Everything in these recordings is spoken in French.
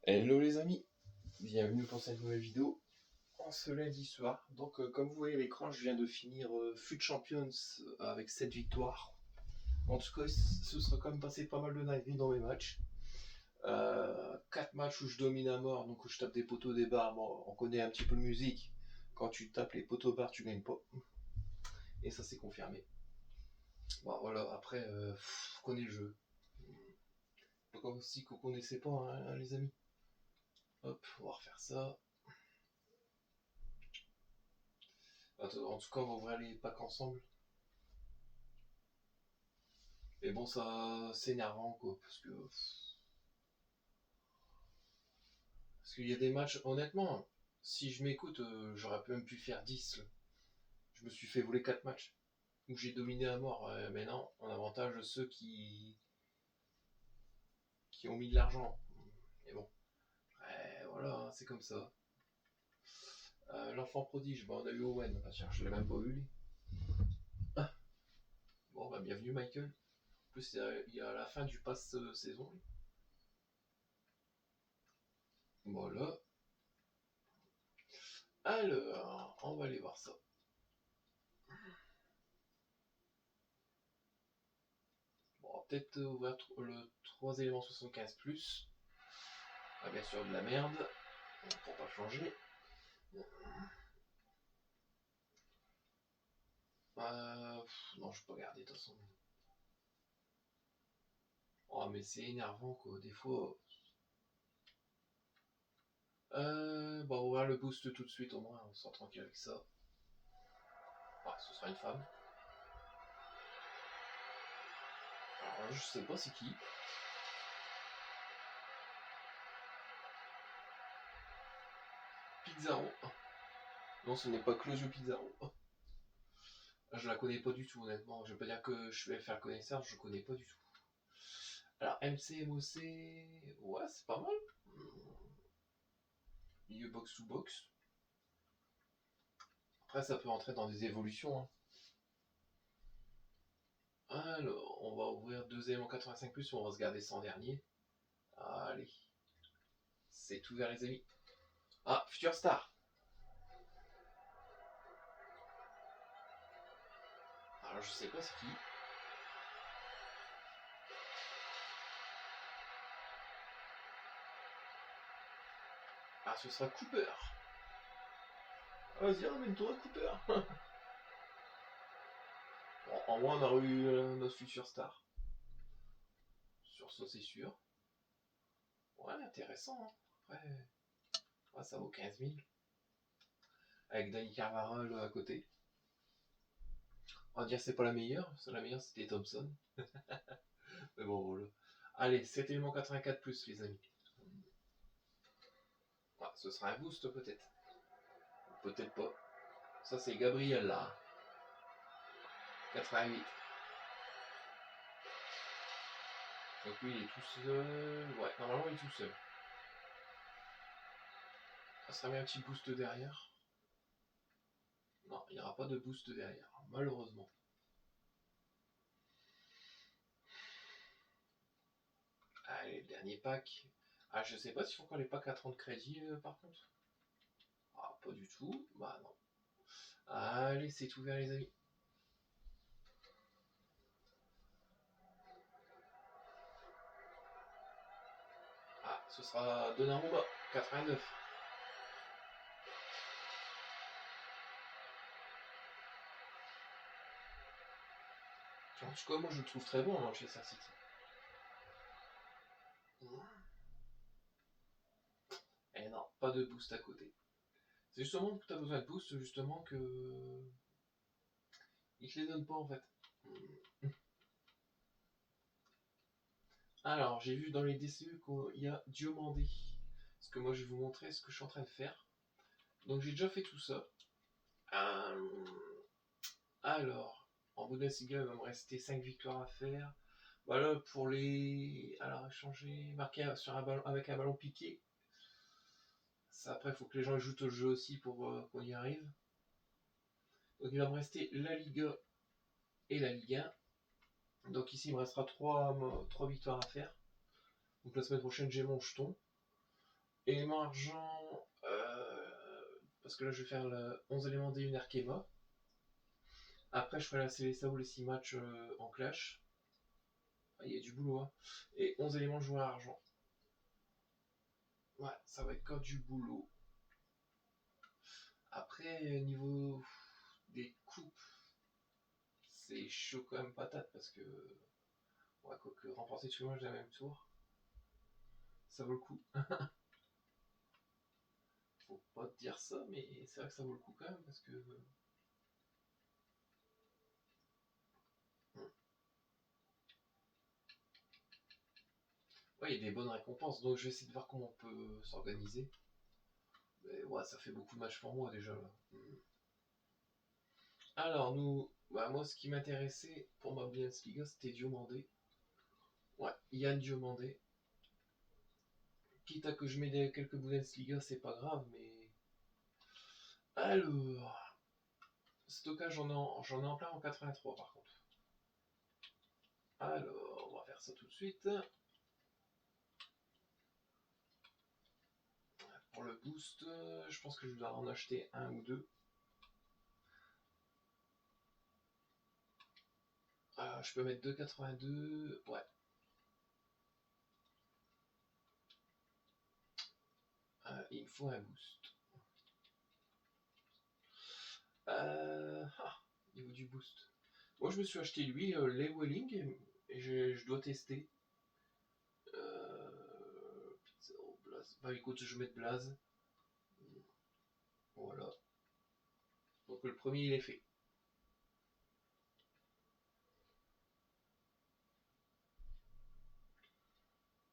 Hello les amis, bienvenue pour cette nouvelle vidéo en ce lundi soir. Donc comme vous voyez à l'écran, je viens de finir FUT Champions avec 7 victoires. En tout cas, ce sera quand même passé pas mal de dingueries dans mes matchs. 4 matchs où je domine à mort, donc où je tape des poteaux, des barres. Bon, on connaît un petit peu de musique. Quand tu tapes les poteaux barres, tu gagnes pas. Et ça c'est confirmé. Bon voilà, après, vous connaissez le jeu. Donc aussi qu'on connaissait pas, hein, les amis. Hop, on va refaire ça. En tout cas, on va ouvrir les packs ensemble. Et bon, ça, c'est énervant, quoi, parce qu'il y a des matchs, honnêtement, si je m'écoute, j'aurais même pu faire 10. Là. Je me suis fait voler 4 matchs, où j'ai dominé à mort. Mais non, en avantage ceux qui ont mis de l'argent. Mais bon, voilà, hein, c'est comme ça. L'enfant prodige, on a eu Owen. Ah, tiens, je l'ai même pas eu, lui. Ah. Bon, bienvenue, Michael. En plus, il y a la fin du pass saison. Voilà. Alors, on va aller voir ça. Bon, on va peut-être ouvrir le 3 éléments 75 plus. Ah, bien sûr, de la merde. Pour pas changer. Non, je peux pas garder de toute façon. Oh, mais c'est énervant quoi, des fois. Bon, on va ouvrir le boost tout de suite, au moins, on sera tranquille avec ça. Ah, ce sera une femme. Alors, je sais pas c'est qui. Pizarro. Non, ce n'est pas Claudio Pizarro. Je la connais pas du tout, honnêtement. Je vais pas dire que je vais faire connaissance, je connais pas du tout. Alors, MCMOC. Ouais, c'est pas mal. Milieu box to box. Après, ça peut entrer dans des évolutions. Hein. Alors, on va ouvrir 2 éléments 85 plus, on va se garder 100 derniers. Allez. C'est ouvert les amis. Ah, Future Star. Alors je sais pas c'est qui. Ah, ce sera Cooper. Vas-y, ramène-toi Cooper. Bon, en moins on aura eu notre Future Star. Sur ça c'est sûr. Ouais, intéressant. Hein. Après, ouais, ça vaut 15 000. Avec Danny Carvajal à côté. On va dire c'est pas la meilleure. La meilleure c'était Thompson. Mais bon, voilà. Allez, 7 éléments 84 plus les amis. Ouais, ce sera un boost peut-être. Peut-être pas. Ça c'est Gabriel là. 88. Donc lui il est tout seul. Ouais, normalement il est tout seul. Ça sera mis un petit boost derrière. Non, il n'y aura pas de boost derrière, malheureusement. Allez, le dernier pack. Ah, je sais pas s'il faut encore les packs à 30 crédits par contre. Ah, pas du tout. Bah non. Allez, c'est ouvert les amis. Ah, ce sera Donnarumma, 89. En tout cas, moi je le trouve très bon, Manchester City. Eh non, pas de boost à côté. C'est justement que tu as besoin de boost, justement, que. Ils te les donnent pas en fait. Alors, j'ai vu dans les DCE qu'il y a Diomandé. Parce que moi je vais vous montrer ce que je suis en train de faire. Donc j'ai déjà fait tout ça. Alors, en Bundesliga, il va me rester 5 victoires à faire. Voilà pour les. Alors, échanger, marquer sur un ballon, avec un ballon piqué. Ça, après, il faut que les gens jouent au jeu aussi pour qu'on y arrive. Donc, il va me rester la Liga et la Ligue 1. Donc, ici, il me restera 3 victoires à faire. Donc, la semaine prochaine, j'ai mon jeton. Élément argent, parce que là je vais faire le 11 éléments D1 Arkema. Après je ferai la Célesta ou les 6 matchs en clash. Il y a du boulot, hein. Et 11 éléments joueurs argent. Ouais, ça va être quand du boulot. Après, niveau des coupes, c'est chaud quand même patate parce que, ouais, quoique remporter tous les matchs d'un même tour, ça vaut le coup. Faut pas te dire ça, mais c'est vrai que ça vaut le coup quand même parce que. Ouais, il y a des bonnes récompenses, donc je vais essayer de voir comment on peut s'organiser. Mais ouais, ça fait beaucoup de matchs pour moi déjà là. Alors, moi ce qui m'intéressait pour ma Bundesliga, c'était Diomandé. Ouais, Yann Diomandé. Quitte à que je mette quelques Bundesliga, c'est pas grave, mais. Alors. Stockage, j'en ai en plein en 83 par contre. Alors, on va faire ça tout de suite. Pour le boost, je pense que je dois en acheter un ou deux. Je peux mettre 2,82. Ouais. Il me faut un boost. Niveau du boost. Moi, je me suis acheté lui, les Welling, et je dois tester. Blaze. Bah écoute, je vais mettre Blaze. Voilà. Donc le premier, il est fait.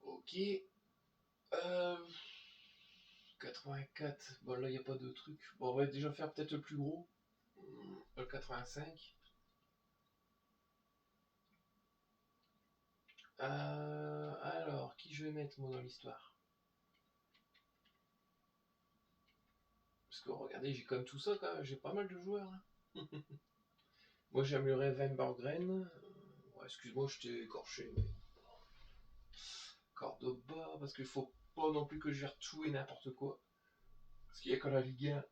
Ok. 84. Bon, là, il n'y a pas de truc. Bon, on va déjà faire peut-être le plus gros. Le 85. Alors, qui je vais mettre, moi, dans l'histoire? Parce que, regardez, j'ai comme tout ça, quand même. J'ai pas mal de joueurs. Hein. Moi, j'aimerais Van Borgren. Ouais, excuse-moi, je t'ai écorché. Mais... Cordoba, parce qu'il faut pas non plus que je gère tout et n'importe quoi. Parce qu'il y a que la Ligue 1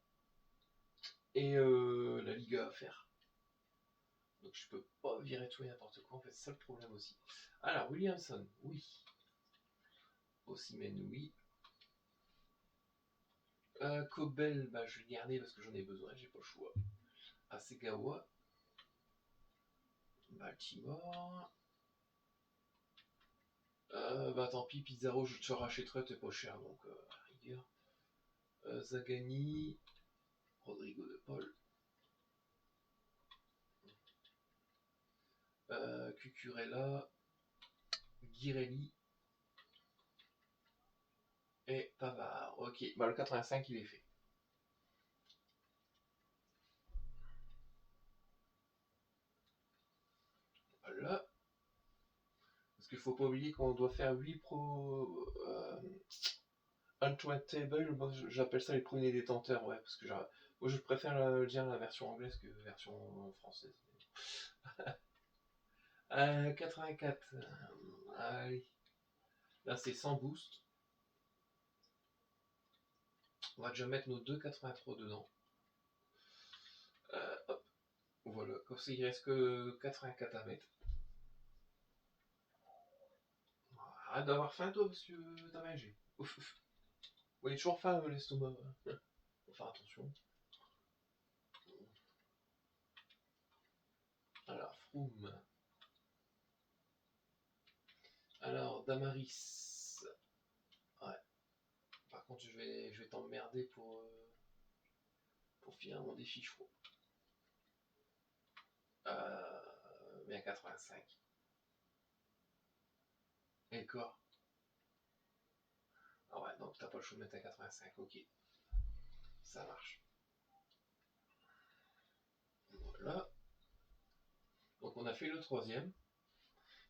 et la Liga à faire. Donc je peux pas virer tout et n'importe quoi. En fait, c'est ça le problème aussi. Alors, Williamson, oui. Osimhen, oui. Kobel, bah, je vais le garder parce que j'en ai besoin, j'ai pas le choix. Asegawa. Baltimore. Bah tant pis, Pizarro, je te rachèterai, t'es pas cher, donc rigueur. Zagani. Rodrigo de Paul. Cucurella. Girelli. Et Pavard. Ok, bah le 85 il est fait. Voilà. Parce qu'il faut pas oublier qu'on doit faire 8 pro. Untouchable, moi j'appelle ça les premiers détenteurs, ouais, parce que moi je préfère dire la version anglaise que la version française. 84. Allez. Là c'est sans boost. On va déjà mettre nos 2,83 dedans. Hop. Voilà. Comme ça il reste que 84 à mettre. Arrête d'avoir faim toi parce que t'as mangé. Ouf ouf. Ouais, toujours faim l'estomac. Faut faire attention. Alors, Froome. Alors, Damaris. Ouais. Par contre, je vais t'emmerder pour finir mon défi, je crois. Mais à 85. Et quoi? Ah ouais, donc t'as pas le choix de mettre à 85, ok. Ça marche. Voilà. Donc on a fait le troisième.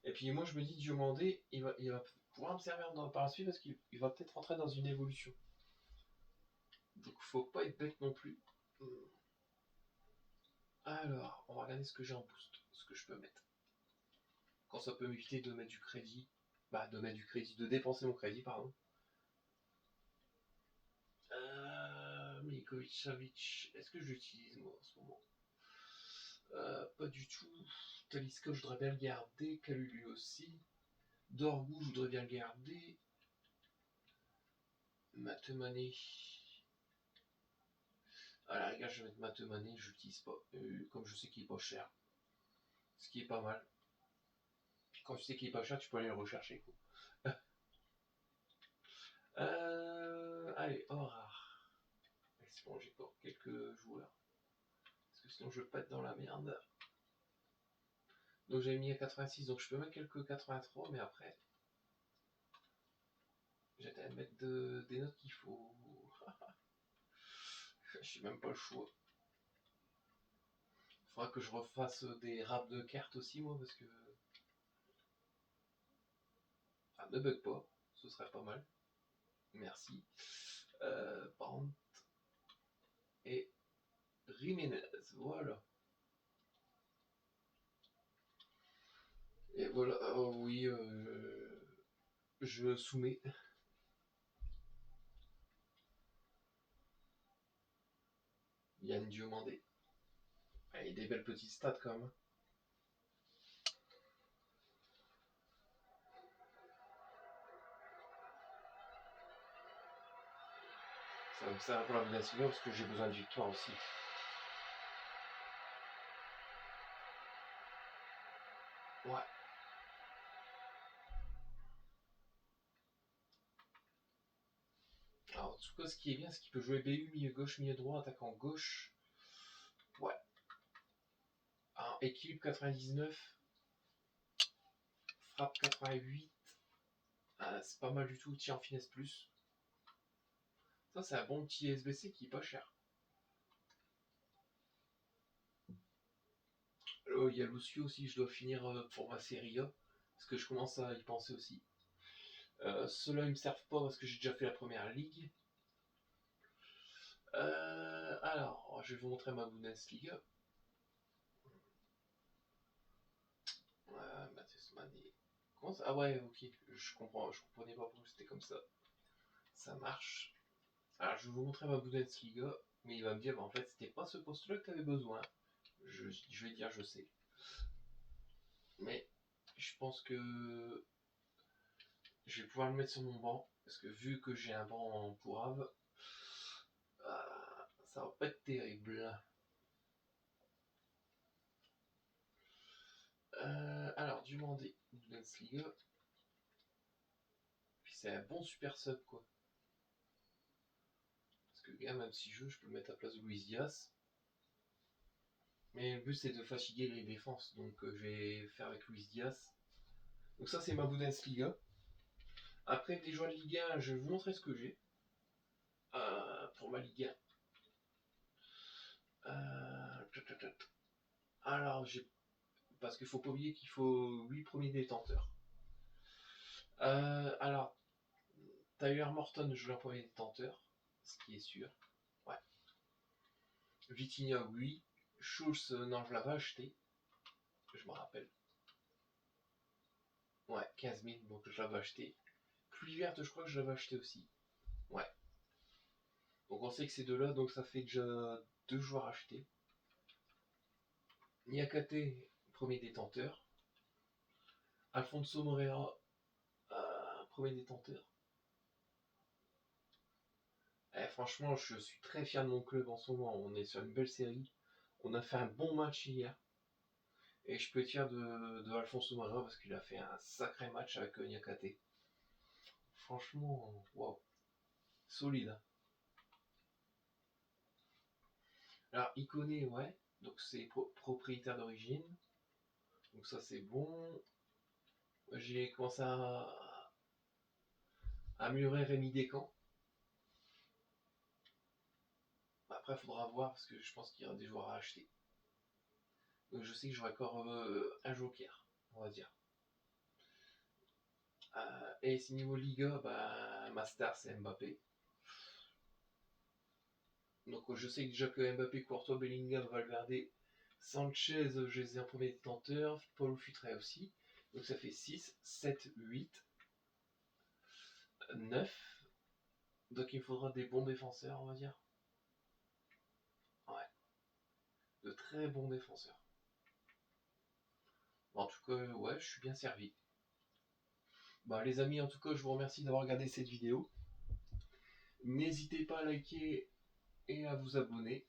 Et puis moi je me dis, Diomandé, il va pouvoir me servir par la suite parce qu'il va peut-être rentrer dans une évolution. Donc faut pas être bête non plus. Alors, on va regarder ce que j'ai en boost, ce que je peux mettre. Quand ça peut m'éviter de mettre du crédit, de dépenser mon crédit, pardon. Milinkovic-Savic, est-ce que j'utilise moi en ce moment? Pas du tout. Talisca, je voudrais bien le garder. Kalulu aussi. Dorgu, je voudrais bien le garder. Matemane. À la rigueur, je vais mettre Matemane, je l'utilise pas. Comme je sais qu'il est pas cher. Ce qui est pas mal. Quand tu sais qu'il est pas cher, tu peux aller le rechercher. Quoi. Allez, rare. C'est bon, j'ai encore quelques joueurs. Parce que sinon je pète dans la merde. Donc j'avais mis à 86, donc je peux mettre quelques 83, mais après, j'étais à mettre des notes qu'il faut. Je sais même pas le choix. Faudra que je refasse des raps de cartes aussi, moi, parce que. Ah, ne bug pas, ce serait pas mal. Merci. Brandt et Jiménez, voilà. Et voilà, oh oui, je soumets. Yann Diomandé. Ah, il y a des belles petites stats quand même. Ça va me servir pour la Bundesliga parce que j'ai besoin de victoire aussi. Ouais. Alors, en tout cas, ce qui est bien, c'est qu'il peut jouer BU, milieu gauche, milieu droit, attaquant gauche. Ouais. Alors, équilibre 99. Frappe 88. Ah, c'est pas mal du tout. Tir en finesse plus. Ça, c'est un bon petit SBC qui est pas cher. Il y a Lucio aussi, je dois finir pour ma série A. Parce que je commence à y penser aussi. Ceux-là, ils me servent pas parce que j'ai déjà fait la première ligue. Alors, je vais vous montrer ma Bundesliga. Matheus Mané. Comment ça? Ah ouais, ok. Je comprends. Je comprenais pas pourquoi c'était comme ça. Ça marche. Alors, je vais vous montrer ma Bundesliga. Mais il va me dire, bah, en fait, c'était pas ce poste-là que tu avais besoin. Je vais dire, je sais. Mais je pense que je vais pouvoir le mettre sur mon banc. Parce que vu que j'ai un banc pour Ave, ça va pas être terrible. Alors, demander Bundesliga. Puis c'est un bon super sub, quoi. Parce que, gars, même si je peux le mettre à place de Luis Diaz. Mais le but, c'est de fatiguer les défenses. Donc, je vais faire avec Luis Diaz. Donc, ça, c'est ma Bundesliga. Après, des joueurs de Ligue 1, je vais vous montrer ce que j'ai. Pour ma Ligue 1. Alors, parce qu'il faut pas oublier qu'il faut 8 premiers détenteurs. Alors, Tyler Morton, je l'ai en premier détenteur, ce qui est sûr. Ouais. Vitinha, oui. Schulz, non, je l'avais acheté. Je me rappelle. Ouais, 15 000, donc je l'avais acheté. Pluie verte, je crois que je l'avais acheté aussi. Ouais. Donc on sait que ces deux-là, donc ça fait déjà 2 joueurs achetés. Niakate, premier détenteur. Alfonso Moreira, premier détenteur. Franchement, je suis très fier de mon club en ce moment. On est sur une belle série. On a fait un bon match hier. Et je peux être fier de Alfonso Moreira parce qu'il a fait un sacré match avec Niakate. Franchement, waouh. Solide. Alors, Iconé, ouais. Donc, c'est propriétaire d'origine. Donc, ça, c'est bon. J'ai commencé à améliorer Rémi Descamps. Après, il faudra voir parce que je pense qu'il y aura des joueurs à acheter. Donc, je sais que j'aurai encore un joker, on va dire. Et si niveau Liga, bah, ma star, c'est Mbappé. Donc, je sais que déjà que Mbappé, Courtois, Bellingham, Valverde, Sanchez, je les ai en premier détenteur. Paul Futre aussi. Donc, ça fait 6, 7, 8, 9. Donc, il me faudra des bons défenseurs, on va dire. de très bons défenseurs. En tout cas, ouais, je suis bien servi. Bah les amis, en tout cas, je vous remercie d'avoir regardé cette vidéo. N'hésitez pas à liker et à vous abonner.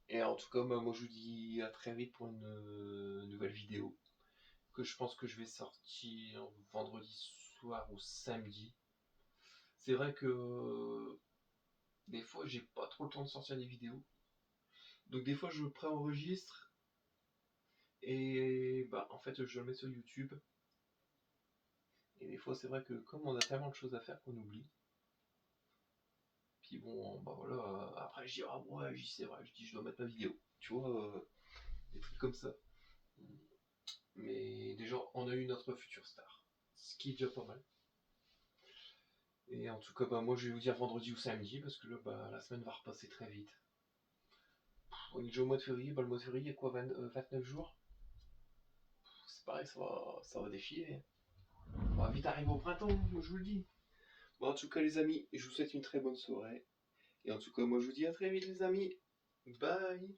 Et en tout cas, bah, moi je vous dis à très vite pour une nouvelle vidéo. Que je pense que je vais sortir vendredi soir ou samedi. C'est vrai que des fois j'ai pas trop le temps de sortir des vidéos. Donc des fois je préenregistre et bah en fait je le mets sur YouTube. Et des fois c'est vrai que comme on a tellement de choses à faire qu'on oublie. Puis bon bah voilà, après je dis ah ouais c'est vrai, je dis je dois mettre ma vidéo. Tu vois, des trucs comme ça. Mais déjà on a eu notre future star. Ce qui est déjà pas mal. Et en tout cas bah moi je vais vous dire vendredi ou samedi parce que là bah la semaine va repasser très vite. On est déjà au mois de février, bah le mois de février il y a quoi 29 jours. C'est pareil, ça va défiler. On va vite arriver au printemps, moi je vous le dis. Bon, en tout cas, les amis, je vous souhaite une très bonne soirée. Et en tout cas, moi je vous dis à très vite, les amis. Bye!